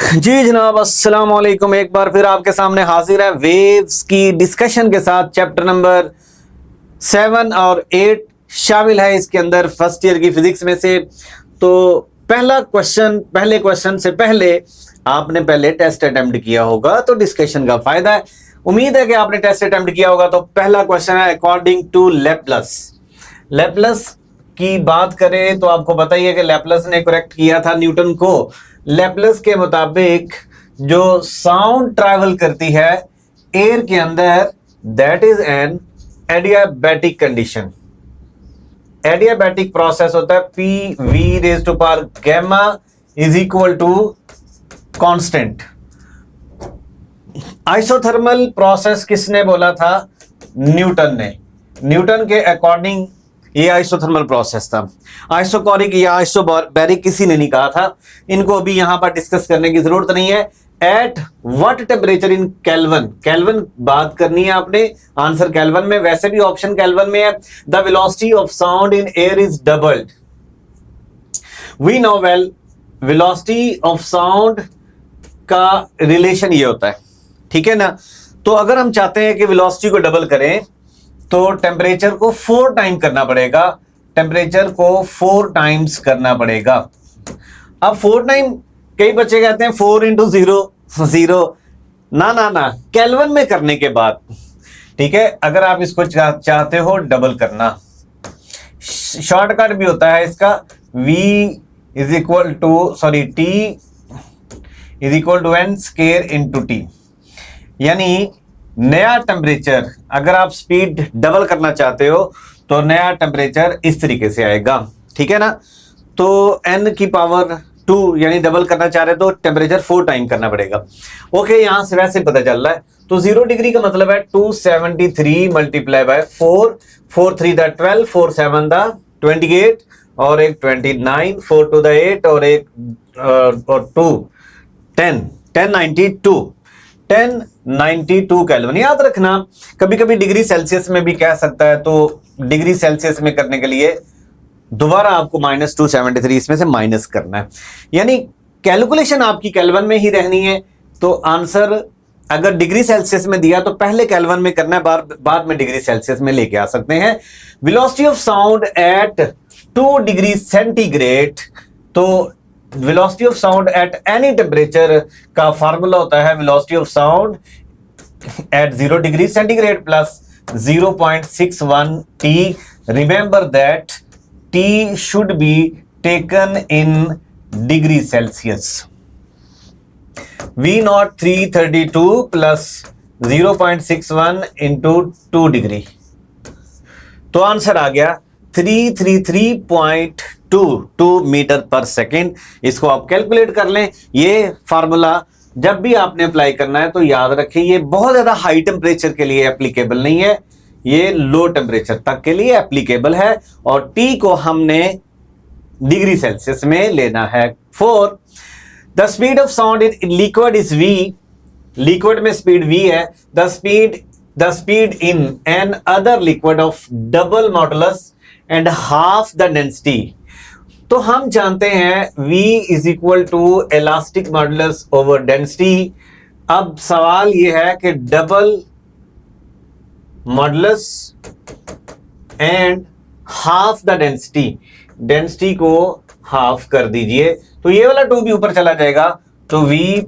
जी जनाब, अस्सलाम वालेकुम। एक बार फिर आपके सामने हाजिर है वेव्स की डिस्कशन के साथ। चैप्टर नंबर 7 और 8 शामिल है इसके अंदर फर्स्ट ईयर की फिजिक्स में से। तो पहले क्वेश्चन से पहले आपने पहले टेस्ट अटेम्प्ट किया होगा, तो डिस्कशन का फायदा है। उम्मीद है कि आपने टेस्ट अटेम्प्ट किया होगा। तो पहला क्वेश्चन है, अकॉर्डिंग टू लेप्लस की बात करें तो आपको पता ही है कि लेप्लस ने करेक्ट किया था न्यूटन को। लेप्लस के मुताबिक जो साउंड ट्रैवल करती है एयर के अंदर, that is an adiabatic condition. Adiabatic process होता है P V raise to power gamma is equal to constant. Isothermal process किसने बोला था? न्यूटन ने। न्यूटन के अकॉर्डिंग ये आइसोथर्मल प्रोसेस था। आइसोकोरिक या आइसोबैरिक किसी ने नहीं कहा था। इनको अभी यहां पर डिस्कस करने की जरूरत नहीं है। At what temperature in kelvin, kelvin बात करनी है आपने, आंसर केल्विन में। वैसे भी ऑप्शन केल्विन में है। The velocity of sound in air is doubled. We know well velocity of sound का रिलेशन ये होता है, ठीक है ना। तो अगर हम चाहते हैं कि वेलोसिटी को डबल करें तो टेम्परेचर को 4 टाइम करना पड़ेगा। टेम्परेचर को 4 टाइम्स करना पड़ेगा। अब 4 टाइम, कई बच्चे कहते हैं 4 इंटू 0 ना, केल्विन में करने के बाद, ठीक है। अगर आप इसको चाहते हो डबल करना, शॉर्टकट भी होता है इसका। V is equal to T is equal to n square into T। यानी नया टेम्परेचर, अगर आप स्पीड डबल करना चाहते हो तो नया टेम्परेचर इस तरीके से आएगा, ठीक है ना। तो n की पावर 2 यानी डबल करना चाह रहे तो टेम्परेचर 4 टाइम करना पड़ेगा। ओके, यहां से वैसे पता चल रहा है। तो 0 डिग्री का मतलब है 273 मल्टीप्लाई बाय 4 3 द 12, 4 7 द 28 और एक 29, 4 2 द 8 और एक और 2 1092 केल्विन। याद रखना, कभी कभी डिग्री सेल्सियस में भी कह सकता है। तो डिग्री सेल्सियस में करने के लिए दोबारा आपको -273 इसमें से माइनस करना है। यानी कैलकुलेशन आपकी केल्विन में ही रहनी है। तो आंसर अगर डिग्री सेल्सियस में दिया तो पहले केल्विन में करना है, बाद में डिग्री सेल्सियस में लेके आ सकते हैं। Velocity of sound at 2 degree centigrade. तो velocity of sound at any temperature का फार्मूला होता है velocity of sound at 0 degree centigrade plus 0.61 T। Remember that T should be taken in degree Celsius. V naught 332 plus 0.61 into 2 degree. तो answer आ गया 333.22 metre पर second. इसको आप calculate कर लें। ये फार्मूला जब भी आपने अप्लाई करना है तो याद रखें, ये बहुत ज्यादा हाई टेम्परेचर के लिए एप्लीकेबल नहीं है, ये लो टेम्परेचर तक के लिए एप्लीकेबल है। और T को हमने डिग्री सेल्सियस में लेना है। 4 the speed of sound in liquid is V। Liquid में स्पीड V है। The speed in another liquid of double modulus and half the density. तो हम जानते हैं V is equal to elastic modulus over density. अब सवाल यह है कि double modulus and half the density को हाफ कर दीजिए तो ये वाला 2 भी ऊपर चला जाएगा। तो V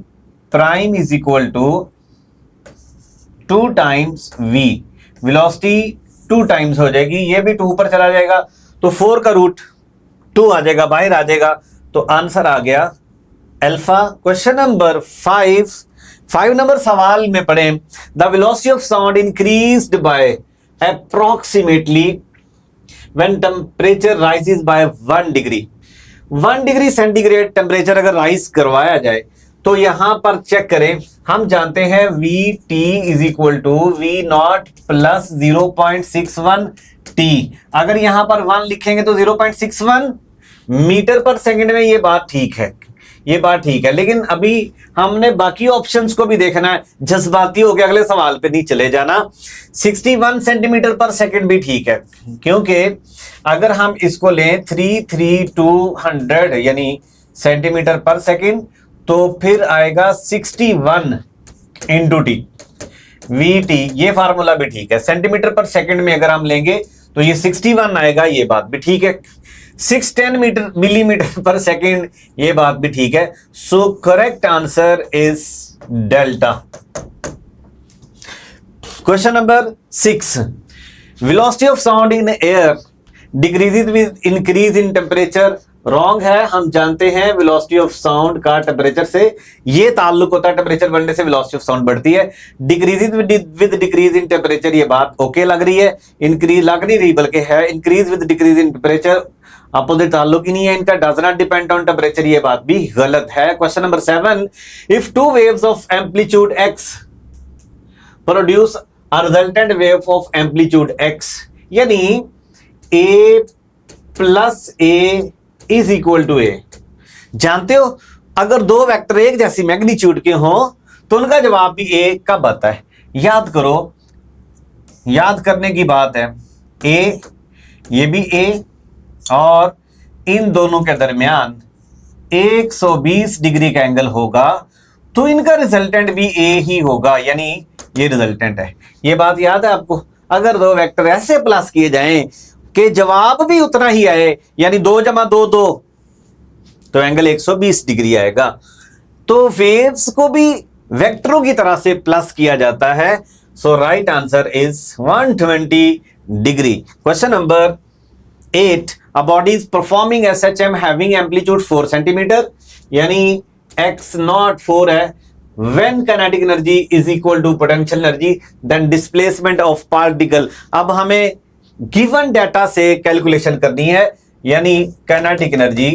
prime is equal to 2 times V। Velocity 2 times हो जाएगी, ये भी 2 ऊपर चला जाएगा तो 4 का रूट 2 आ जाएगा, बाहर आ जाएगा। तो आंसर आ गया अल्फा। क्वेश्चन नंबर 5 नंबर सवाल में पढ़ें। The velocity of sound increased by approximately when temperature rises by 1 degree. 1 degree centigrade temperature अगर राइज करवाया जाए तो यहां पर चेक करें। हम जानते हैं VT is equal to V naught plus 0.61 T। अगर यहां पर 1 लिखेंगे तो 0.61 मीटर पर सेकंड में। ये बात ठीक है, लेकिन अभी हमने बाकी ऑप्शंस को भी देखना है। जज्बाती हो गया, अगले सवाल पे नहीं चले जाना। 61 सेंटीमीटर पर सेकंड भी ठीक है, क्योंकि अगर हम इसको लें 33200 यानी सेंटीमीटर पर सेकंड तो फिर आएगा 61 इंटू टी वी टी, ये फार्मूला भी ठीक है। सेंटीमीटर पर सेकंड में अगर हम लेंगे तो ये 61 आएगा, ये बात भी ठीक है। 610 मिलीमीटर पर सेकंड, ये बात भी ठीक है। So correct answer is delta. Question number 6, velocity of sound in air decreases with increase in temperature. Wrong है, हम जानते हैं वेलोसिटी ऑफ साउंड का टेम्परेचर से ये ताल्लुक होता है, टेम्परेचर बढ़ने से वेलोसिटी ऑफ साउंड बढ़ती है। Decreases with decrease in temperature, ये बात ओके लग रही है। इंक्रीज लग नहीं रही बल्कि है, increase with decrease in temperature opposite ताल्लुक ही नहीं है इनका, does not depend on temperature, ये बात भी गलत है। Question number 7, if two waves of amplitude x produce a resultant wave of amplitude x, यानी a plus a is equal to a. जानते हो अगर दो वेक्टर एक जैसी मैग्नीट्यूड के हों तो उनका जवाब भी ए कब आता है? याद करो, याद करने की बात है। ए, ये भी ए, और इन दोनों के दरमियान 120 डिग्री का एंगल होगा तो इनका रिजल्टेंट भी ए ही होगा, यानी ये रिजल्टेंट है। ये बात याद है आपको? अगर दो वेक्टर ऐसे प्लस किए जाएं कि जवाब भी उतना ही आए, यानी 2 जमा 2 2, तो एंगल 120 डिग्री आएगा। तो वेव्स को भी वेक्टरों की तरह से प्लस किया जाता है। So right answer is 120 degree. Question number 8, a body is performing SHM having amplitude 4 centimetre, यानी x नॉट 4 है। When kinetic energy is equal to potential energy, then displacement of particle। अब हमें गिवन डाटा से calculation करनी है, यानी kinetic energy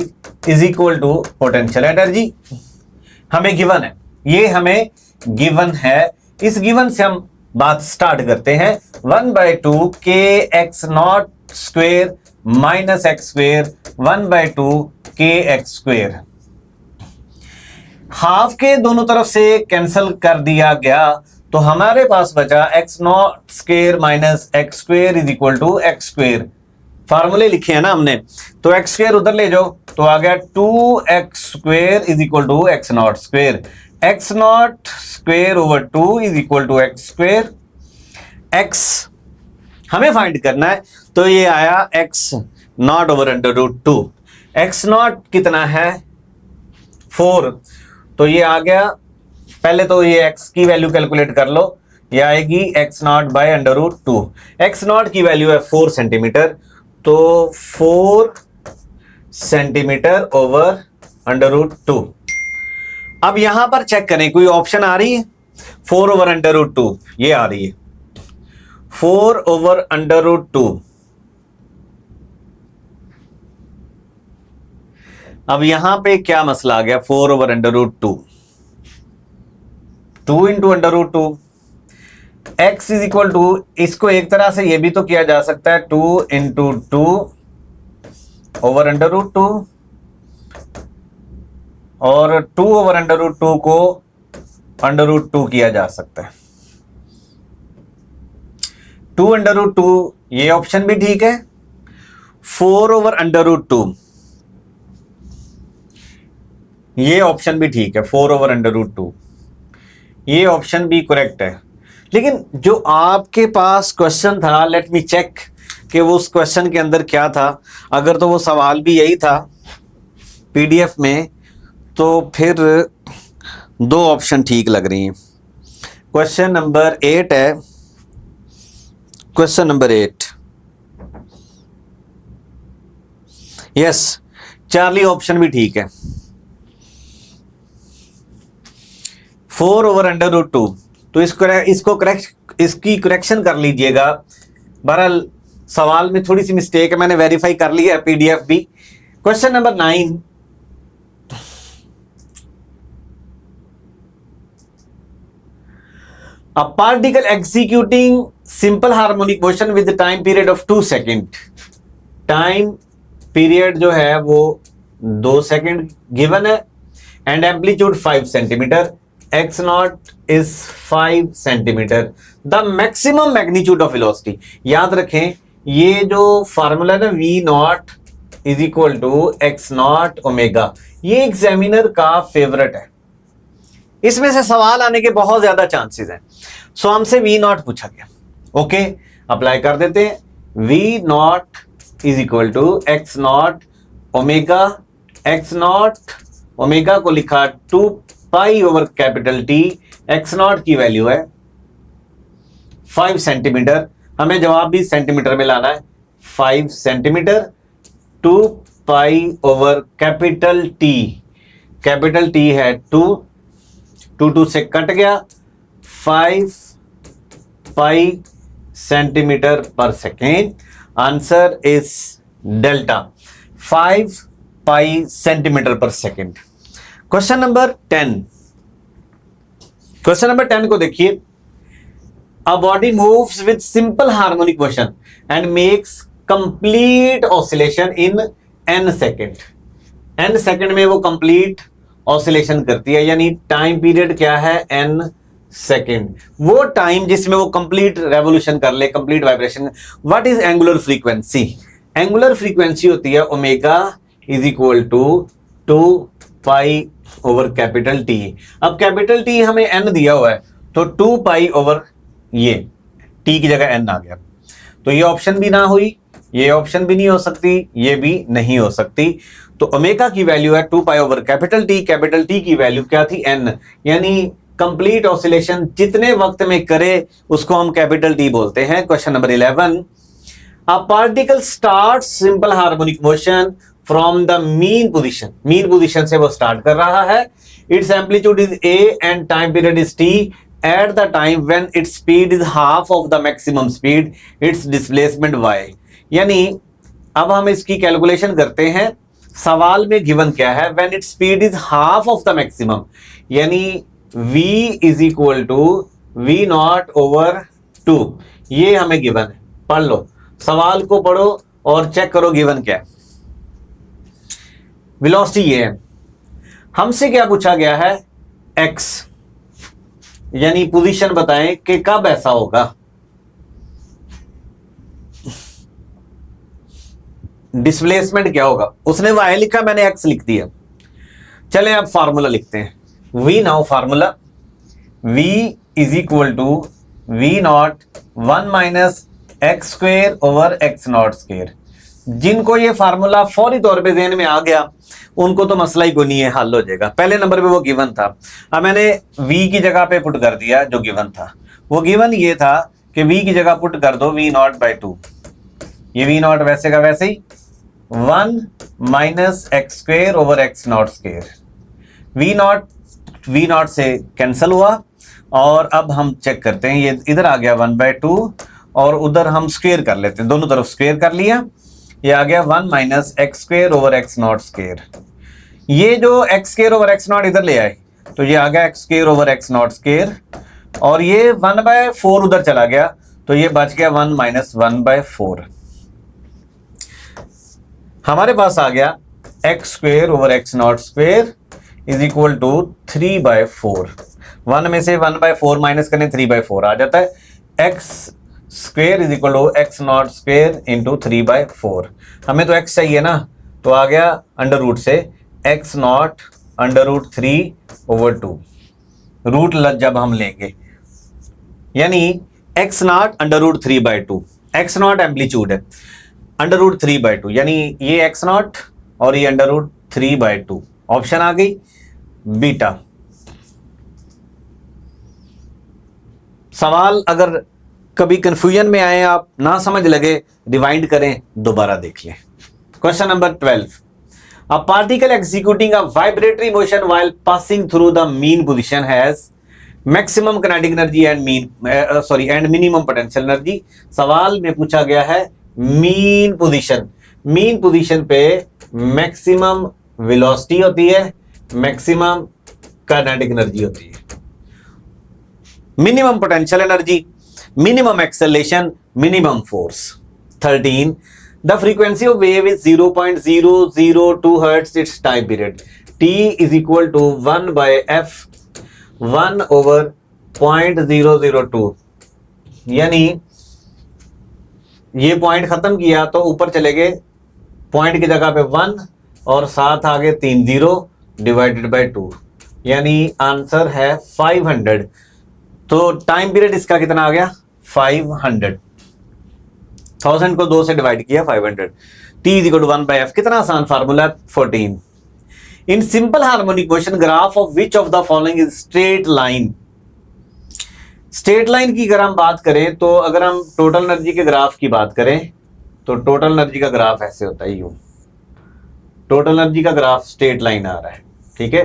is equal to potential energy हमें given है, ये हमें गिवन है। इस गिवन से हम बात स्टार्ट करते हैं। 1/2 के x naught square minus x square 1/2 के एक्स स्क्वेयर, हाफ के दोनों तरफ से कैंसिल कर दिया गया तो हमारे पास बचा x naught square minus x square is equal to x square. फार्मूले लिखे हैं ना हमने, तो एक्स स्क्वेयर उधर ले जाओ तो आ गया 2x square is equal to x naught square. X naught square over 2 is equal to x square. X हमें फाइंड करना है तो ये आया x naught over √2। X naught कितना है? 4, तो ये आ गया। पहले तो ये x की वैल्यू कैलकुलेट कर लो, ये आएगी x naught by √2। x naught की वैल्यू है 4 सेंटीमीटर, तो 4 सेंटीमीटर ओवर √2। अब यहां पर चेक करें कोई ऑप्शन आ रही है? 4 ओवर √2 ये आ रही है, 4 ओवर √2। अब यहां पे क्या मसला आ गया? 4 over √2, 2 into √2, x is equal to, इसको एक तरह से ये भी तो किया जा सकता है 2 इंटू 2 ओवर √2, और 2 ओवर √2 को √2 किया जा सकता है। 2 √2 ये ऑप्शन भी ठीक है। 4 ओवर √2 ये ऑप्शन भी ठीक है। 4 ओवर √2 ये ऑप्शन भी करेक्ट है। लेकिन जो आपके पास क्वेश्चन था, लेट मी चेक कि वो उस क्वेश्चन के अंदर क्या था। अगर तो वो सवाल भी यही था पीडीएफ में, तो फिर 2 ऑप्शन ठीक लग रही हैं। क्वेश्चन नंबर 8 है, question number 8, yes, Charlie option भी ठीक है। 4 ओवर √2, तो इसकी करेक्शन कर लीजिएगा। बहरहाल सवाल में थोड़ी सी मिस्टेक है, मैंने वेरीफाई कर लिया है पीडीएफ भी। Question number 9, a particle executing simple harmonic motion with time period of 2 second. Time period जो है वो 2 सेकेंड गिवन है, and amplitude 5 centimetre. X naught is 5 centimetre. The maximum magnitude of velocity, याद रखें ये जो फार्मूला ना V naught is equal to x naught omega, ये एग्जामिनर का फेवरेट है। इसमें से सवाल आने के बहुत ज्यादा चांसेस हैं। सो हमसे वी नॉट पूछा गया। ओके, अप्लाई कर देते हैं। V naught is equal to x naught omega, x naught omega को लिखा 2 pi over capital T, x naught की वैल्यू है 5 सेंटीमीटर, हमें जवाब भी सेंटीमीटर में लाना है। 5 centimetre 2 pi over capital T है 2 से कट गया 5 pi centimetre per second. Answer is delta 5 pi centimetre per second. Question number 10, question number 10 को देखिए। A body moves with simple harmonic motion and makes complete oscillation in n second. n second में वो complete oscillation करती है, यानी time period क्या है n second, वो टाइम जिसमें वो कंप्लीट रेवोल्यूशन कर ले, complete vibration. What is angular frequency? Angular frequency होती है omega is equal to 2 pi over capital T. अब कैपिटल टी हमें n दिया हुआ है, तो 2 पाई ओवर ये t की जगह n आ गया, तो ये ऑप्शन भी ना हुई, ये ऑप्शन भी नहीं हो सकती, ये भी नहीं हो सकती। तो ओमेगा की वैल्यू है 2 पाई ओवर कैपिटल टी की वैल्यू क्या थी? n, यानी कंप्लीट ऑसिलेशन जितने वक्त में करे उसको हम कैपिटल टी बोलते हैं। Question number 11, a particle starts simple harmonic motion from the mean position से वो स्टार्ट कर रहा है। It's amplitude is a and time period is t। At the time when its speed is half of the maximum speed, its displacement y। यानी अब हम इसकी calculation करते हैं। सवाल में गिवन क्या है? When its speed is half of the maximum, यानी v is equal to v not over 2, ये हमें गिवन है। पढ़ लो, सवाल को पढ़ो और चेक करो गिवन क्या है। वेलोसिटी ये है, हमसे क्या पूछा गया है? x, यानी पोजीशन बताएं कि कब ऐसा होगा। डिस्प्लेसमेंट क्या होगा? उसने y लिखा, मैंने x लिख दिया। चलें अब फार्मूला लिखते हैं। v now formula, v is equal to v naught 1 minus x square over x naught square. जिनको ये फार्मूला फौरी तौर पे ज़हन में आ गया उनको तो मसला ही कोई नहीं है, हल हो जाएगा। पहले नंबर पे वो गिवन था, अब मैंने v की जगह पे पुट कर दिया जो गिवन था। वो गिवन ये था कि v की जगह पुट कर दो v नॉट बाई 2, ये v नॉट वैसे का वैसे ही 1 minus x square over x naught square. v not से कैंसिल हुआ और अब हम चेक करते हैं, ये इधर आ गया 1/2 और उधर हम स्क्वेयर कर लेते हैं, दोनों तरफ स्क्वेयर कर लिया, ये आ गया 1 minus x square over x naught square. ये जो x square over x not इधर ले आए तो ये आ गया x square over x naught square, और ये 1/4 उधर चला गया तो ये बच गया 1 माइनस 1/4। हमारे पास आ गया x square over x naught square is equal to 3/4। 1 में से 1/4 माइनस करने 3/4 आ जाता है। X square is equal to x naught square into 3/4। हमें तो एक्स चाहिए ना, तो आ गया अंडर रूट से x naught under root 3/2। Root जब हम लेंगे यानी x naught under root 3/2, x naught amplitude है, अंडर रूट 3/2 यानी ये एक्स नॉट और ये अंडर रूट 3/2। ऑप्शन आ गई बीटा। सवाल अगर कभी कंफ्यूजन में आए, आप ना समझ लगे, रिवाइंड करें, दोबारा देख लें। Question number 12, a particle executing a vibratory motion while passing through the mean position has maximum kinetic energy and minimum potential energy. सवाल में पूछा गया है मीन पोजीशन पे मैक्सिमम वेलोसिटी होती है, मैक्सिमम काइनेटिक एनर्जी होती है, minimum potential energy, minimum acceleration, minimum force। 13, the frequency of wave is 0.002 hertz, its time period t is equal to 1 by f 1 over 0.002। यानी ये पॉइंट खत्म किया तो ऊपर चले गए, पॉइंट की जगह पे 1 और साथ आगे 3 0 डिवाइडेड बाय 2, यानी आंसर है 500। तो टाइम पीरियड इसका कितना आ गया 500। 1000 को 2 से डिवाइड किया 500। T is equal to 1/f। कितना आसान formula 14। In simple harmonic motion graph of which of the following is straight line. Straight line की अगर हम बात करें तो अगर हम टोटल एनर्जी के ग्राफ की बात करें तो टोटल एनर्जी का ग्राफ ऐसे होता है, यूं टोटल एनर्जी का ग्राफ स्ट्रेट लाइन आ रहा है। ठीक है,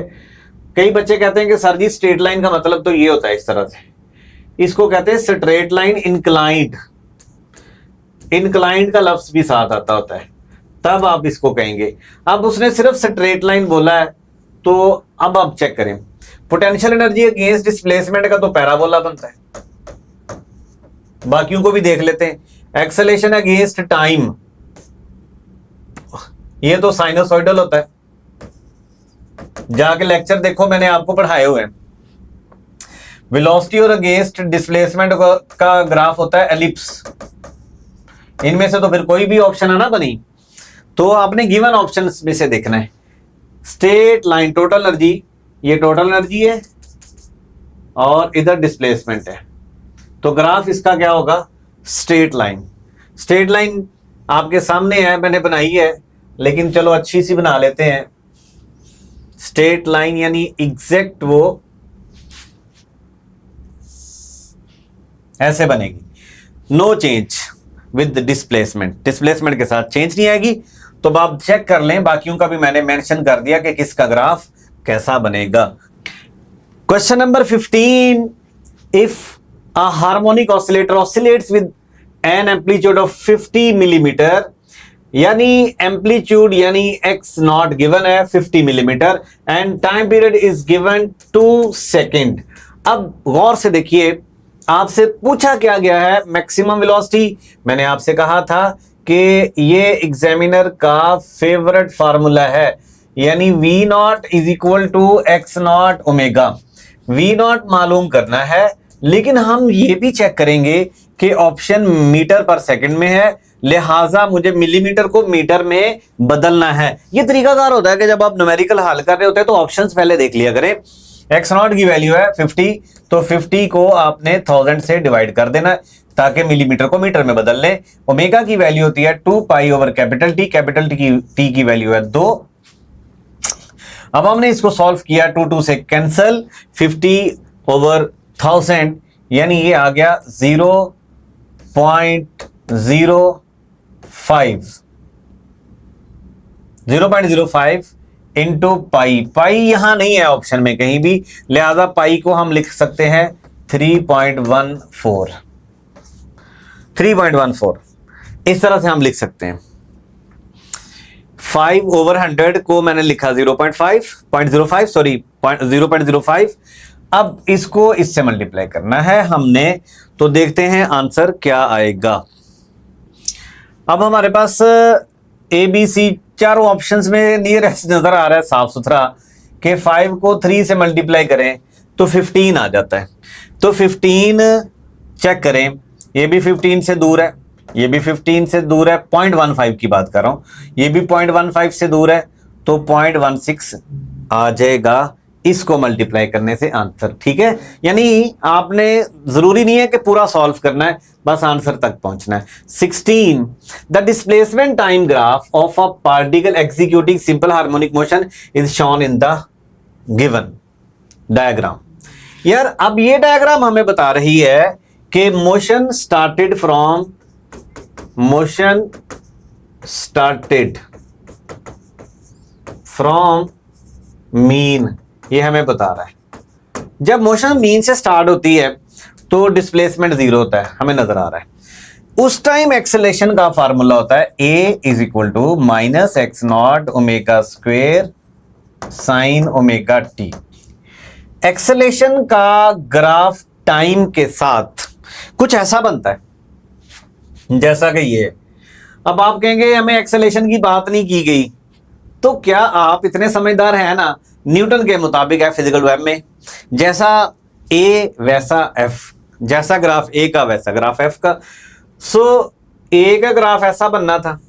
कई बच्चे कहते हैं कि सर जी स्ट्रेट लाइन का मतलब तो ये होता है इस तरह से, इसको कहते हैं स्ट्रेट लाइन इंक्लाइंड। इंक्लाइंड का लफ्ज भी साथ आता होता है, तब आप इसको कहेंगे। अब उसने सिर्फ स्ट्रेट लाइन बोला है, तो अब आप चेक करें पोटेंशियल एनर्जी अगेंस्ट डिस्प्लेसमेंट का तो पैराबोला बनता है। बाकियों को भी देख लेते हैं। एक्सेलेरेशन अगेंस्ट टाइम, ये तो साइनोसॉइडल होता है। जाके लेक्चर देखो, मैंने आपको पढ़ाए हुए हैं। वेलोसिटी और अगेंस्ट डिस्प्लेसमेंट का ग्राफ होता है एलिप्स। इनमें से तो फिर कोई भी ऑप्शन है ना बनी, तो आपने गिवन ऑप्शंस में से देखना है। स्ट्रेट लाइन टोटल एनर्जी, ये टोटल एनर्जी है और इधर डिस्प्लेसमेंट है, तो ग्राफ इसका क्या होगा स्ट्रेट लाइन। स्ट्रेट लाइन आपके सामने है, मैंने बनाई है, लेकिन चलो अच्छी सी बना लेते हैं। स्ट्रेट लाइन यानी एग्जैक्ट वो ऐसे बनेगी, no change with displacement. Displacement के साथ चेंज नहीं आएगी। तो आप चेक कर लें, बाकियों का भी मैंने मेंशन कर दिया कि किसका ग्राफ कैसा बनेगा। Question number 15, if a harmonic oscillator oscillates with an amplitude of 50 millimetre, यानी एम्पलीट्यूड यानी एक्स नॉट गिवन है 50 millimetre and time period is given 2 second. अब गौर से देखिए, आपसे पूछा क्या गया है मैक्सिमम वेलोसिटी। मैंने आपसे कहा था कि ये एग्जामिनर का फेवरेट फार्मूला है, यानी V naught is equal to x naught omega. V naught मालूम करना है, लेकिन हम ये भी चेक करेंगे कि ऑप्शन मीटर पर सेकंड में है, लिहाजा मुझे मिलीमीटर को मीटर में बदलना है। ये तरीकाकार होता है कि जब आप न्यूमेरिकल हल कर रहे होते हैं तो ऑप्शंस पहले देख लिया करें। एक्स नॉट की वैल्यू है 50, तो 50 को आपने 1000 से डिवाइड कर देना ताकि मिलीमीटर को मीटर में बदल लें। ओमेगा की वैल्यू होती है 2 pi over capital T. Capital T की वैल्यू है 2। अब हमने इसको सॉल्व किया, 2 2 से कैंसल, 50 ओवर 1000 यानी ये आ गया 0.05 इंटू पाई। पाई यहां नहीं है ऑप्शन में कहीं भी, लिहाजा पाई को हम लिख सकते हैं 3.14। 3.14 इस तरह से हम लिख सकते हैं। 5/100 को मैंने लिखा 0.05। अब इसको इससे मल्टीप्लाई करना है हमने, तो देखते हैं आंसर क्या आएगा। अब हमारे पास ABC चारों ऑप्शंस में नियरेस्ट नजर आ रहा है साफ सुथरा कि 5 को 3 से मल्टीप्लाई करें तो 15 आ जाता है। तो 15 चेक करें, ये भी 15 से दूर है, ये भी 15 से दूर है, 0.15 की बात कर रहा हूं, ये भी 0.15 से दूर है, तो 0.16 आ जाएगा इसको मल्टीप्लाई करने से आंसर। ठीक है, यानी आपने जरूरी नहीं है कि पूरा सॉल्व करना है, बस आंसर तक पहुंचना है। 16, the displacement time graph of a particle executing simple harmonic motion is shown in the given diagram. यार अब ये डायग्राम हमें बता रही है कि मोशन स्टार्टेड फ्रॉम मीन, ये हमें बता रहा है। जब मोशन मीन से स्टार्ट होती है तो डिस्प्लेसमेंट 0 होता है, हमें नजर आ रहा है। उस टाइम एक्सेलेरेशन का फार्मूला होता है A is equal to minus x naught omega square sine omega t. Acceleration का ग्राफ टाइम के साथ कुछ ऐसा बनता है जैसा कि ये। अब आप कहेंगे हमें एक्सेलेरेशन की बात नहीं की गई, तो क्या आप इतने समझदार हैं ना, न्यूटन के मुताबिक है फिजिकल वेब में, जैसा ए वैसा एफ, जैसा ग्राफ ए का वैसा ग्राफ एफ का। सो ए का ग्राफ ऐसा बनना था,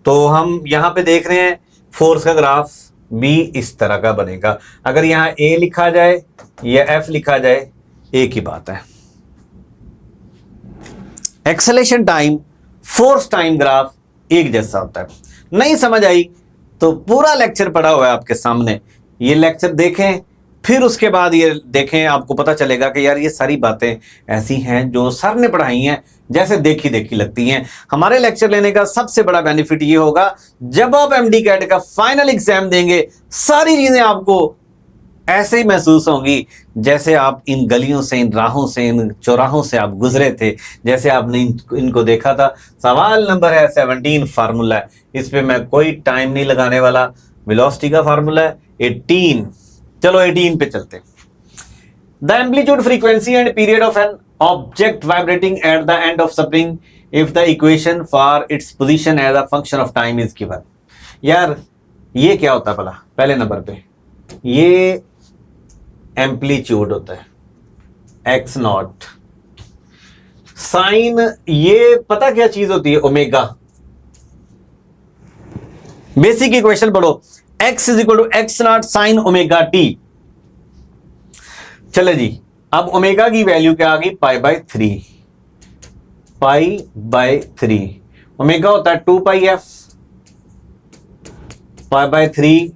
तो हम यहां पे देख रहे हैं फोर्स का ग्राफ बी इस तरह का बनेगा। अगर यहां ए लिखा जाए या एफ लिखा जाए एक ही बात है। Acceleration time, force time graph एक जैसा होता है। नहीं समझ आई तो पूरा लेक्चर पड़ा हुआ है आपके सामने, ये लेक्चर देखें, फिर उसके बाद ये देखें, आपको पता चलेगा कि यार ये सारी बातें ऐसी हैं जो सर ने पढ़ाई हैं, जैसे देखी देखी लगती हैं। हमारे लेक्चर लेने का सबसे बड़ा बेनिफिट ये होगा, जब आप एमडी कैट का फाइनल एग्जाम देंगे सारी चीजें आपको ऐसे ही महसूस होंगी जैसे आप इन गलियों से, इन राहों से, इन चौराहों से आप गुजरे थे, जैसे आपने इनको देखा था। सवाल नंबर है 17, फार्मूला है, इस पे मैं कोई टाइम नहीं लगाने वाला। वेलोसिटी का फार्मूला है 18। चलो 18 पे चलते हैं। The amplitude, frequency and period of an object vibrating at the end of spring if the equation for its position as a function of time is given. यार ये क्या होता है भला? पहले नंबर पे ये एम्पलीट्यूड होता है एक्स नॉट, साइन, ये पता क्या चीज होती है? ओमेगा। बेसिक इक्वेशन पढ़ो, x is equal to x naught sine omega t. चले जी, अब ओमेगा की वैल्यू क्या आ गई? Pi by 3। Pi by 3 omega होता है 2 पाई F, pi by 3,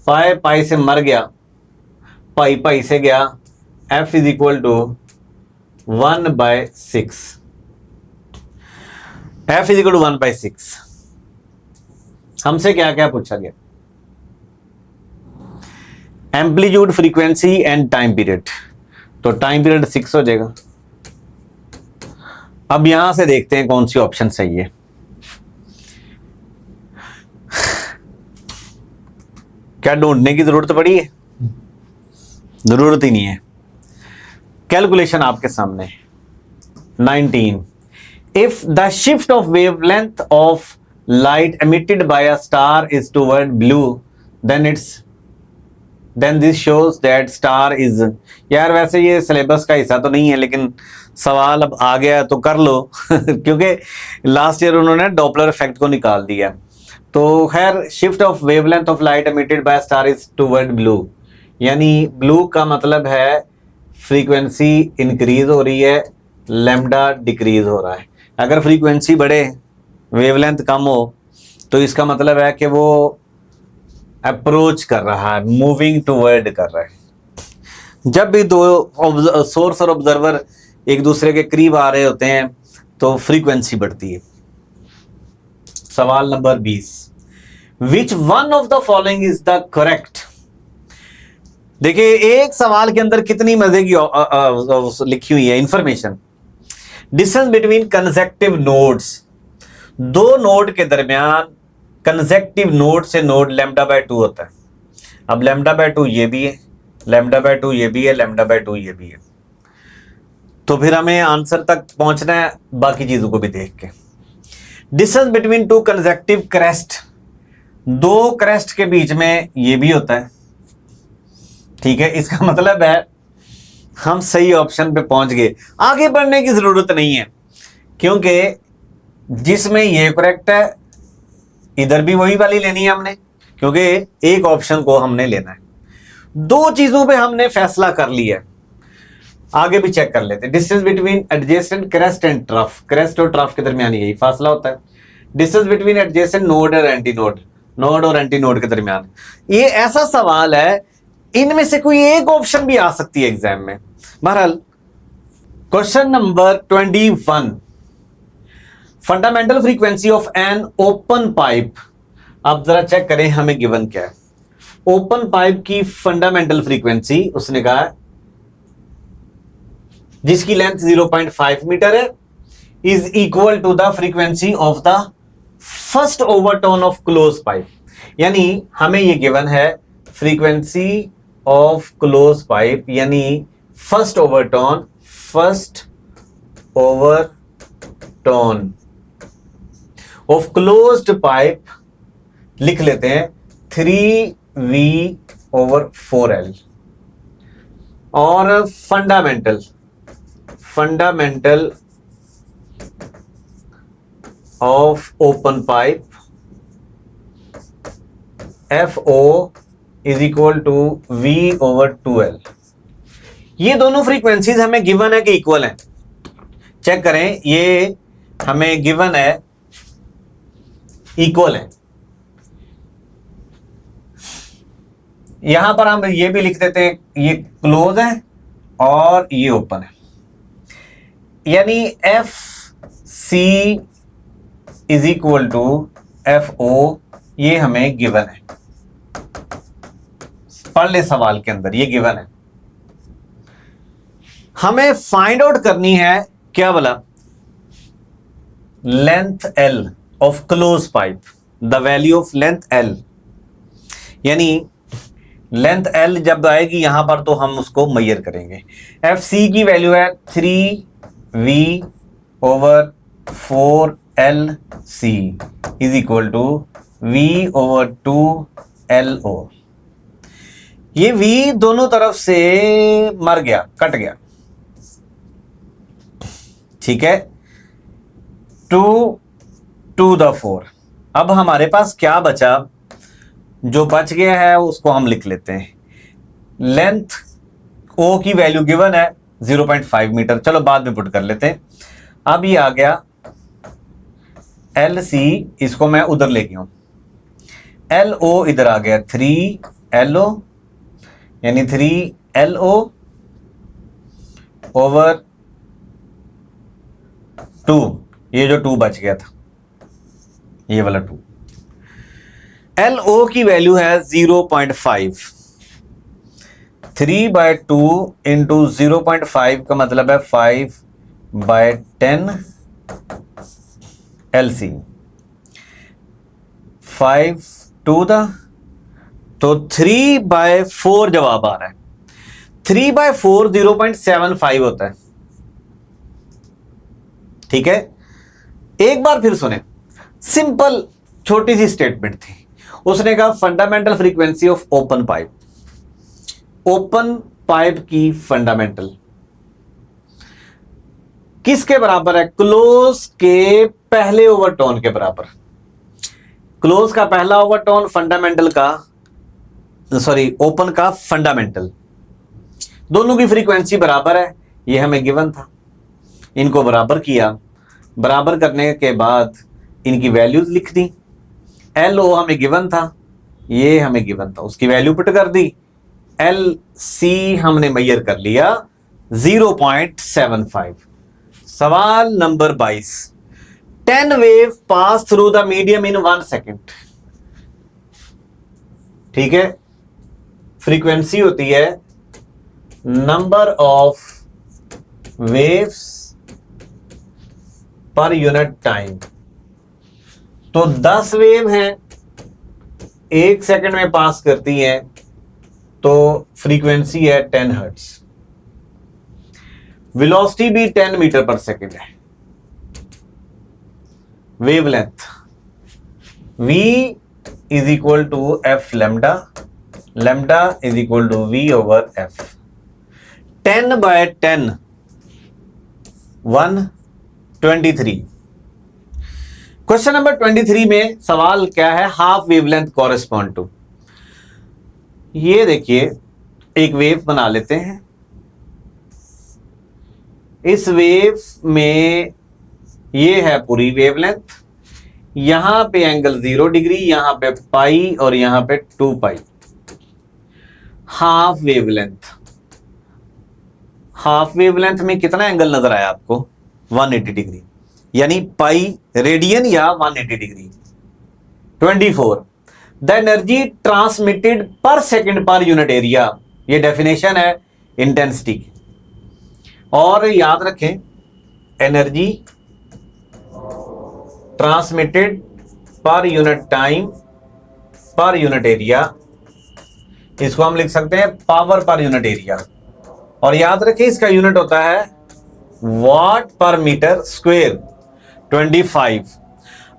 pi pi से मर गया, पाई पाई से गया, f is equal to 1 by 6। F is equal to 1 by 6। हमसे क्या क्या पूछा गया? Amplitude, frequency and time period. तो टाइम पीरियड 6 हो जाएगा। अब यहां से देखते हैं कौन सी ऑप्शन सही है। क्या ढूंढने की जरूरत पड़ी है? जरूरत ही नहीं है। कैलकुलेशन आपके सामने। 19, if the shift of wavelength of light emitted by a star is toward blue, then this shows that star is। यार वैसे ये सिलेबस का हिस्सा तो नहीं है, लेकिन सवाल अब आ गया तो कर लो क्योंकि लास्ट ईयर उन्होंने डॉपलर इफेक्ट को निकाल दिया। तो खैर, shift of wavelength of light emitted by star is toward blue, यानी ब्लू का मतलब है फ्रीक्वेंसी इंक्रीज हो रही है, लैम्डा डिक्रीज हो रहा है। अगर फ्रीक्वेंसी बढ़े, वेवलेंथ कम हो, तो इसका मतलब है कि वो अप्रोच कर रहा है, मूविंग टुवर्ड कर रहा है। जब भी दो सोर्स और ऑब्जर्वर एक दूसरे के करीब आ रहे होते हैं तो फ्रीक्वेंसी बढ़ती है। सवाल number 20, which one of the following is the correct. देखिए एक सवाल के अंदर कितनी मजे की लिखी हुई है information. Distance between consecutive nodes, दो नोड के दरमियान कंसेक्टिव नोड से नोड लैम्डा बाय 2 होता है। अब लैम्डा बाय 2 ये भी है, लैम्डा बाय 2 ये भी है, लैम्डा बाय 2 ये भी है। तो फिर हमें आंसर तक पहुंचना है बाकी चीजों को भी देख के। Distance between two consecutive crest, दो क्रेस्ट के बीच में ये भी होता है। ठीक है, इसका मतलब है हम सही ऑप्शन पे पहुंच गए, आगे बढ़ने की जरूरत नहीं है, क्योंकि जिसमें ये करेक्ट है इधर भी वही वाली लेनी है हमने, क्योंकि एक ऑप्शन को हमने लेना है। दो चीजों पे हमने फैसला कर लिया है, आगे भी चेक कर लेते हैं। Distance between adjacent crest and trough, crest और ट्रफ के दरमियान यही फासला होता है। डिस्टेंस बिटवीन एडजेसेंट नोड और एंटी नोड, नोड और एंटी नोड के दरमियान। ये ऐसा सवाल है, इनमें से कोई एक ऑप्शन भी आ सकती है एग्जाम में। बहरहाल question number 21, fundamental frequency of an open pipe. अब जरा चेक करें हमें गिवन क्या है। ओपन पाइप की फंडामेंटल फ्रीक्वेंसी उसने कहा है, जिसकी लेंथ 0.5 मीटर है, is equal to the frequency of the first overtone of close pipe. यानी हमें ये गिवन है फ्रीक्वेंसी ऑफ क्लोज पाइप, यानी first overtone of closed pipe लिख लेते हैं 3V/4L। और fundamental of open pipe F o is equal to v over 2L। ये दोनों फ्रीक्वेंसीज हमें गिवन है कि इक्वल है। चेक करें, ये हमें गिवन है इक्वल है। यहां पर हम ये भी लिख देते हैं, ये क्लोज है और ये ओपन है, यानी f c is equal to f o, ये हमें गिवन है। पढ़ ले सवाल के अंदर, ये गिवन है। हमें फाइंड आउट करनी है क्या बोला, length L of close pipe, the value of length L, यानी लेंथ L जब आएगी यहां पर तो हम उसको मेजर करेंगे। एफ सी की वैल्यू है 3V over 4LC is equal to V over 2LO। ये V दोनों तरफ से मर गया, कट गया, ठीक है, 2 to the 4। अब हमारे पास क्या बचा, जो बच गया है उसको हम लिख लेते हैं। लेंथ O की वैल्यू गिवन है 0.5 मीटर, चलो बाद में पुट कर लेते हैं। अब ये आ गया LC, इसको मैं उधर लेके आऊं, LO इधर आ गया 3LO, यानी 3LO ओवर 2, ये जो 2 बच गया था, ये वाला 2। LO की वैल्यू है 0.5, 3/2 इंटू 0.5 का मतलब है 5/10 LC, 5 to the, तो 3/4 जवाब आ रहा है। 3/4 0.75 होता है, ठीक है। एक बार फिर सुने, सिंपल छोटी सी स्टेटमेंट थी। उसने कहा fundamental frequency of open pipe, open pipe की फंडामेंटल किसके बराबर है, क्लोज के पहले ओवरटोन के बराबर। क्लोज का पहला ओवरटोन फंडामेंटल का, सॉरी ओपन का फंडामेंटल, दोनों की फ्रीक्वेंसी बराबर है, ये हमें गिवन था। इनको बराबर किया, बराबर करने के बाद इनकी वैल्यूज लिख दी। LO हमें गिवन था, ये हमें गिवन था, उसकी वैल्यू पुट कर दी। LC हमने मेजर कर लिया 0.75। सवाल number 22, 10 wave pass through the medium in 1 second, ठीक है। फ्रीक्वेंसी होती है number of waves per unit time. तो 10 वेव हैं, 1 सेकंड में पास करती हैं, तो फ्रीक्वेंसी है 10 हर्ट्ज। वेलोसिटी भी 10 मीटर पर सेकंड है। Wavelength V is equal to f lambda, lambda is equal to V over F। 10/10 123। Question number 23 में सवाल क्या है, हाफ वेवलेंथ कॉरेस्पॉन्ड टू। ये देखिए, एक वेव बना लेते हैं। इस वेव में ये है पूरी वेवलेंथ, यहां पे एंगल 0 डिग्री, यहां पे पाई और यहां पे 2 पाई। हाफ वेवलेंथ, हाफ वेवलेंथ में कितना एंगल नजर आया आपको, 180 डिग्री, यानी पाई रेडियन या 180 डिग्री। 24, द एनर्जी ट्रांसमिटेड पर सेकंड पर यूनिट एरिया, ये डेफिनेशन है इंटेंसिटी की। और याद रखें, energy transmitted per unit time per unit area, इसको हम लिख सकते हैं पावर पर यूनिट एरिया। और याद रखें इसका यूनिट होता है वाट पर metre square. 25,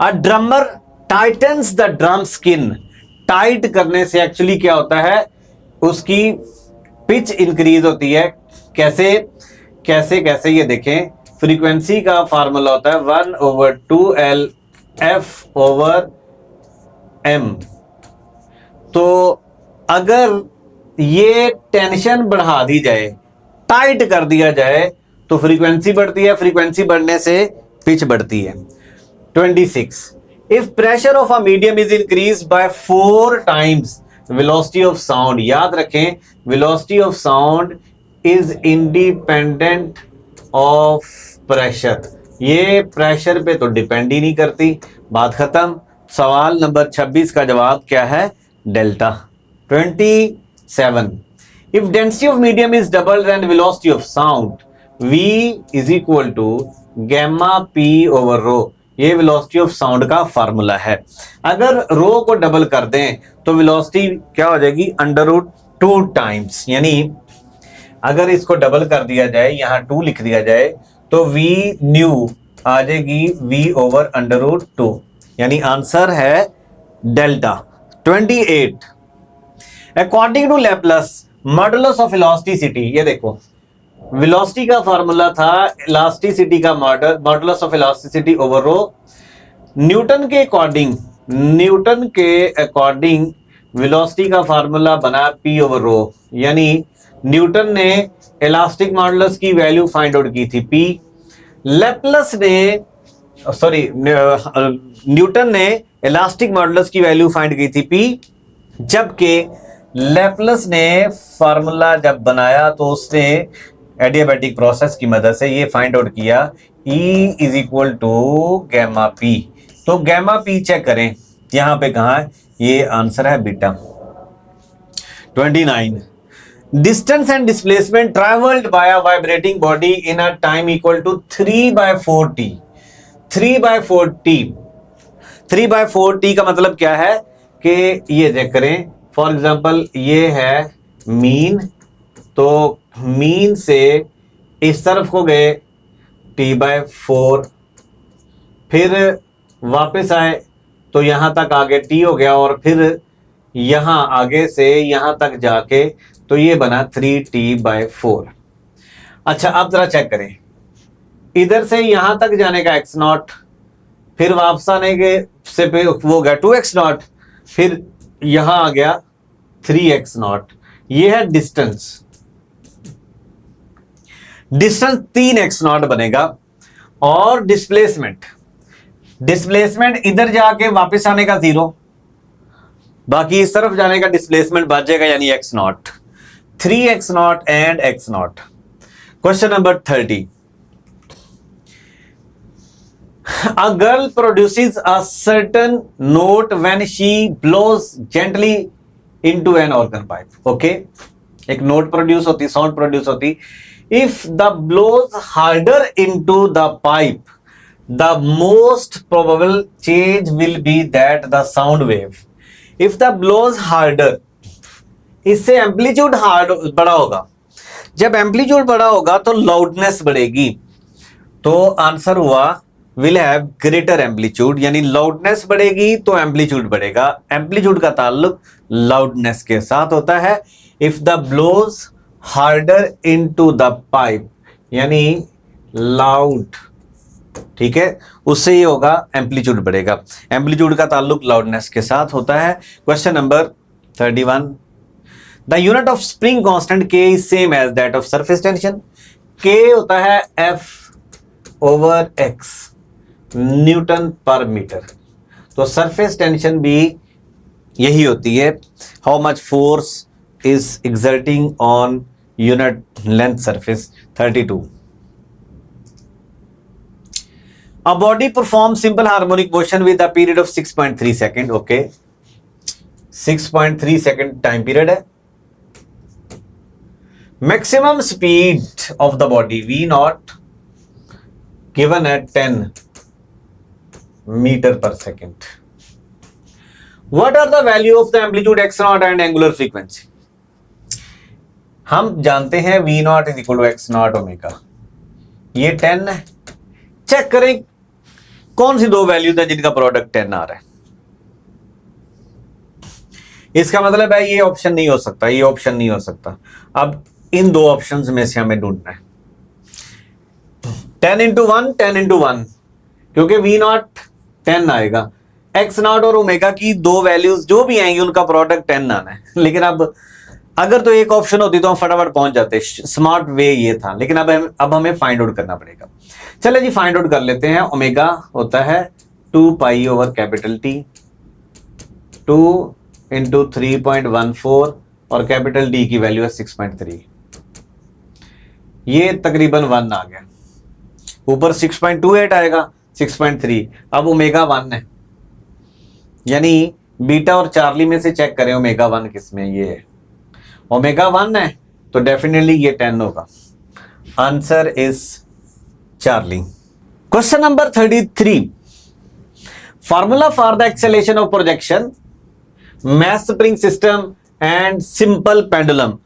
a drummer tightens the drum skin. Tight करने से एक्चुअली क्या होता है, उसकी पिच इंक्रीज होती है। कैसे कैसे कैसे, ये देखें, फ्रीक्वेंसी का फार्मूला होता है 1/2L F/m। तो अगर ये टेंशन बढ़ा दी जाए, टाइट कर दिया जाए, तो फ्रीक्वेंसी बढ़ती है, फ्रीक्वेंसी बढ़ने से पिच बढ़ती है। 26, if pressure of a medium is increase by 4 times velocity of sound, याद रखें velocity of sound is independent of pressure, ये प्रेशर पे तो डिपेंड ही नहीं करती, बात खत्म। सवाल नंबर 26 का जवाब क्या है? Delta. 27, if density of medium is double then velocity of sound, v is equal to gamma P over rho, ये वेलोसिटी ऑफ साउंड का फार्मूला है। अगर रो को डबल कर दें तो वेलोसिटी क्या हो जाएगी? √2 टाइम्स, यानी अगर इसको डबल कर दिया जाए, यहां 2 लिख दिया जाए, तो v न्यू आ जाएगी v ओवर √2, यानी आंसर है delta. 28, according to Laplace modulus of elasticity, ये देखो वेलोसिटी का फार्मूला था इलास्टिसिटी का modulus of elasticity over rho. Newton के अकॉर्डिंग वेलोसिटी का फार्मूला बना P ओवर रो, यानी न्यूटन ने इलास्टिक मॉडुलस की वैल्यू फाइंड आउट की थी P, न्यूटन ने इलास्टिक मॉडुलस की वैल्यू फाइंड की थी P, जबकि लैप्लास ने फार्मूला जब बनाया तो उसने एडियाबैटिक प्रोसेस की मदद से ये फाइंड आउट किया E is equal to gamma p. तो गैमा पी चेक करें यहां पे कहा है, ये आंसर है beta. 29, distance and displacement travelled by a vibrating body in a time equal to 3/4t। 3/4t का मतलब क्या है कि ये चेक करें, फॉर एग्जांपल ये है मीन, तो मीन से इस तरफ को गए t/4, फिर वापस आए तो यहां तक आगे t हो गया, और फिर यहां आगे से यहां तक जाके तो ये बना 3t/4। अच्छा अब जरा चेक करें, इधर से यहां तक जाने का x0, फिर वापस आने के से वो हो गया 2x0, फिर यहां आ गया 3x0, ये है डिस्टेंस। डिस्टेंस 3x0 बनेगा। और डिस्प्लेसमेंट इधर जाके वापस आने का 0, बाकी इस तरफ जाने का डिस्प्लेसमेंट बच जाएगा, यानी x0, 3x0 and x0। Question number 30, a girl produces a certain note when she blows gently into an organ pipe। okay, एक नोट प्रोड्यूस होती, साउंड प्रोड्यूस होती। if the blows harder into the pipe, the most probable change will be that the sound wave, if the blows harder, इससे amplitude बड़ा होगा, जब amplitude बड़ा होगा तो लाउडनेस बढ़ेगी, तो आंसर हुआ विल हैव ग्रेटर एम्पलीट्यूड, यानी लाउडनेस बढ़ेगी तो एम्पलीट्यूड बढ़ेगा। एम्पलीट्यूड का ताल्लुक लाउडनेस के साथ होता है। If the blows harder into the pipe, यानी लाउड, ठीक है, उससे ये होगा एम्पलीट्यूड बढ़ेगा। एम्पलीट्यूड का ताल्लुक लाउडनेस के साथ होता है। Question number 31, the unit of spring constant K is same as that of surface tension. K होता है F/x न्यूटन पर मीटर, तो सरफेस टेंशन भी यही होती है, how much force is exerting on unit length surface. 32, a body performs simple harmonic motion with a period of 6.3 second। okay, 6.3 second time period है। maximum speed of the body v naught given at 10 meter per second। what are the value of the amplitude x naught and angular frequency? हम जानते हैं v naught is equal to x naught omega, ये 10 है। Check करें कौन सी दो values है जिनका प्रोडक्ट 10 आ रहा है। इसका मतलब है ये ऑप्शन नहीं हो सकता, ये ऑप्शन नहीं हो सकता। अब इन दो ऑप्शंस में से हमें ढूंढना है 10 into 1, 10 into 1, क्योंकि v naught 10 आएगा, एक्स नॉट और ओमेगा की दो वैल्यूज जो भी आएंगी उनका प्रोडक्ट 10 आना है। लेकिन अब अगर तो एक ऑप्शन होती तो हम फटाफट पहुंच जाते, स्मार्ट वे ये था। लेकिन अब हमें फाइंड आउट करना पड़ेगा। चले जी फाइंड आउट कर लेते हैं। ओमेगा होता है 2 pi over capital T, 2 into 3.14 और कैपिटल डी की वैल्यू है 6.3। ये तकरीबन 1 आ गया, ऊपर 6.28 आएगा, 6.3। अब ओमेगा 1 है, यानी बीटा और चार्ली में से चेक करें ओमेगा 1 किसमें, ये है ओमेगा 1 है तो डेफिनेटली ये 10 होगा। Answer is Charlie. Question number 33, formula for the acceleration of projection, mass spring system and simple pendulum.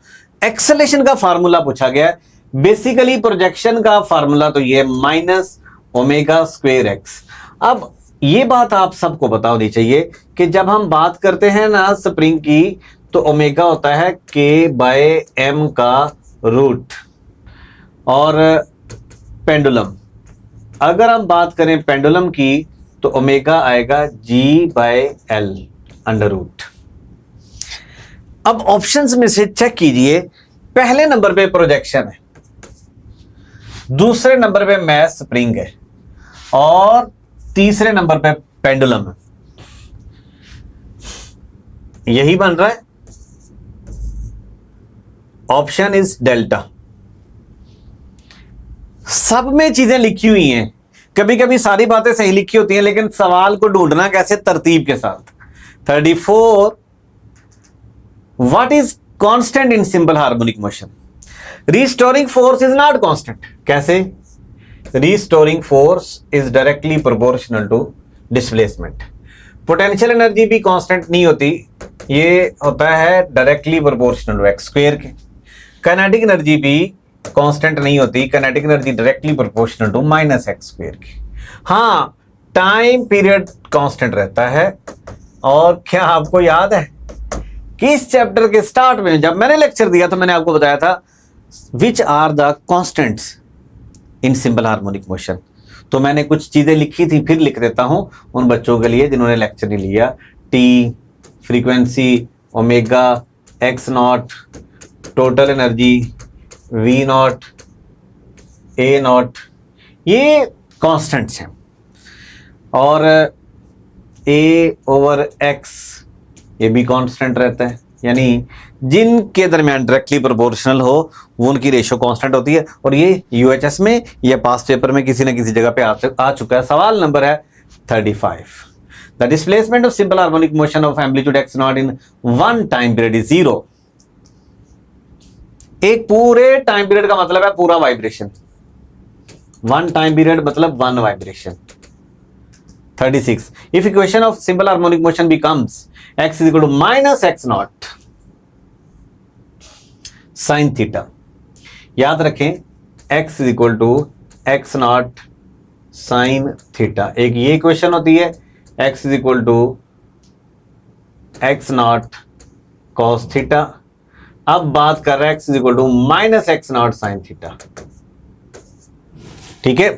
Acceleration का फार्मूला पूछा गया है। बेसिकली प्रोजेक्शन का फार्मूला तो ये माइनस ओमेगा स्क्वेयर एक्स। अब ये बात आप सबको पता होनी चाहिए कि जब हम बात करते हैं ना स्प्रिंग की, तो ओमेगा होता है के बाय एम का रूट, और पेंडुलम अगर हम बात करें पेंडुलम की तो ओमेगा आएगा जी बाय एल अंडर रूट। अब ऑप्शंस में से चेक कीजिए, पहले नंबर पे प्रोजेक्शन है, दूसरे नंबर पे मैस स्प्रिंग है और तीसरे नंबर पे पेंडुलम है। यही बन रहा है, ऑप्शन इज डेल्टा। सब में चीजें लिखी हुई हैं, कभी कभी सारी बातें सही लिखी होती हैं लेकिन सवाल को ढूंढना कैसे तरतीब के साथ। 34, what is constant in simple harmonic motion? Restoring force is not constant. कैसे? Restoring force is directly proportional to displacement. Potential energy भी कांस्टेंट नहीं होती, ये होता है directly proportional to x square के। काइनेटिक एनर्जी भी कांस्टेंट नहीं होती, kinetic energy directly proportional to minus x square की। हाँ, टाइम पीरियड कांस्टेंट रहता है। और क्या आपको याद है कि इस चैप्टर के स्टार्ट में जब मैंने लेक्चर दिया तो मैंने आपको बताया था which are the constants in simple harmonic motion. तो मैंने कुछ चीजें लिखी थी, फिर लिख देता हूं उन बच्चों के लिए जिन्होंने लेक्चर नहीं लिया। T, frequency, omega, x naught, total energy, v naught, a naught, ये कांस्टेंट्स हैं। और ए ओवर एक्स ये भी कांस्टेंट रहता है, यानी जिनके दरमियान डायरेक्टली प्रोपोर्शनल हो वो उनकी रेशियो कांस्टेंट होती है। और ये यूएचएस में या पास्ट पेपर में किसी न किसी जगह पे आ चुका है। सवाल नंबर है 35, the displacement of simple harmonic motion of amplitude x not in one time period is 0। एक पूरे टाइम पीरियड का मतलब है पूरा वाइब्रेशन, वन टाइम पीरियड मतलब one vibration. 36, if equation of simple harmonic motion becomes x is equal to minus x naught sin theta। याद रखें x is equal to x naught sin theta। एक ये equation होती है, x is equal to x naught cos theta। अब बात कर रहे हैं x is equal to minus x naught sin theta। ठीक है,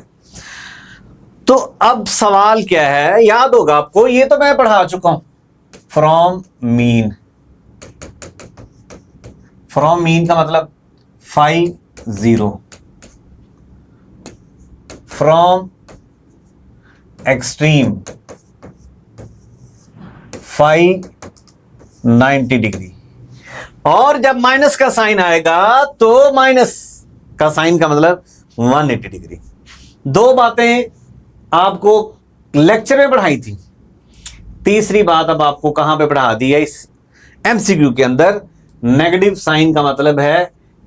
तो अब सवाल क्या है, याद होगा आपको, ये तो मैं पढ़ा चुका हूं। फ्रॉम मीन, फ्रॉम मीन का मतलब 50, फ्रॉम एक्सट्रीम 590 डिग्री। और जब माइनस का साइन आएगा तो माइनस का साइन का मतलब 180 डिग्री। दो बातें आपको लेक्चर में पढ़ाई थी, तीसरी बात अब आपको कहां पे पढ़ा दी है इस एमसीक्यू के अंदर। नेगेटिव साइन का मतलब है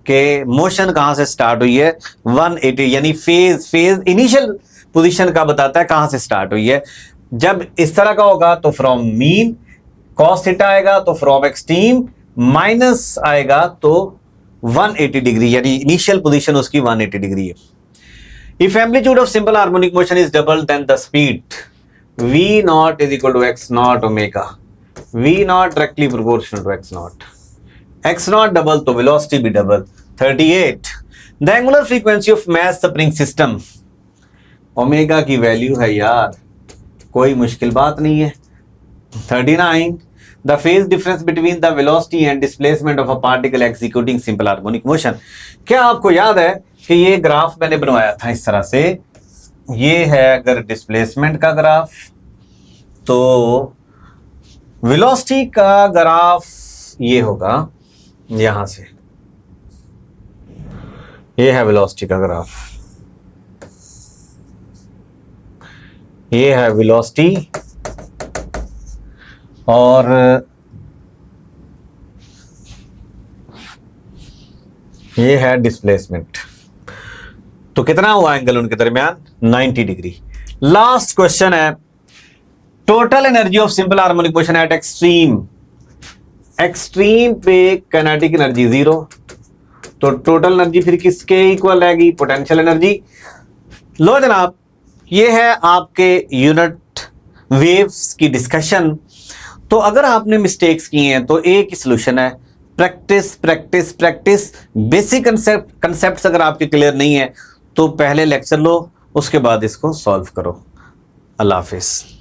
कि मोशन कहां से स्टार्ट हुई है, 180, यानी फेज इनिशियल पोजीशन का बताता है कहां से स्टार्ट हुई है। जब इस तरह का होगा तो फ्रॉम मीन, कॉस थीटा आएगा तो फ्रॉम एक्सट्रीम, माइनस आएगा तो 180 डिग्री, यानी इनिशियल पोजीशन उसकी 180 डिग्री है। If amplitude of simple harmonic motion is double, then the speed v naught is equal to x naught omega। v naught directly proportional to x naught। x naught double तो velocity भी double। 38, the angular frequency of mass spring system। Omega की value है यार, कोई मुश्किल बात नहीं है। 39, the phase difference between the velocity and displacement of a particle executing simple harmonic motion. क्या आपको याद है कि ये ग्राफ मैंने बनवाया था इस तरह से, ये है अगर डिस्प्लेसमेंट का ग्राफ, तो वेलोसिटी का ग्राफ ये होगा यहां से, ये है वेलोसिटी का ग्राफ, ये है वेलोसिटी और ये है डिस्प्लेसमेंट। तो कितना हुआ एंगल उनके दरमियान? 90 डिग्री। लास्ट क्वेश्चन है, total energy of simple harmonic motion eight extreme. Extreme पे काइनेटिक एनर्जी 0, तो टोटल एनर्जी फिर किसके इक्वल रहेगी? Potential energy. लो जनाब, ये है आपके यूनिट वेव्स की डिस्कशन। तो अगर आपने मिस्टेक्स की हैं तो एक ही सोल्यूशन है, practice practice practice. Basic concepts अगर आपके क्लियर नहीं है तो पहले लेक्चर लो, उसके बाद इसको सॉल्व करो। अल्लाह हाफिज़।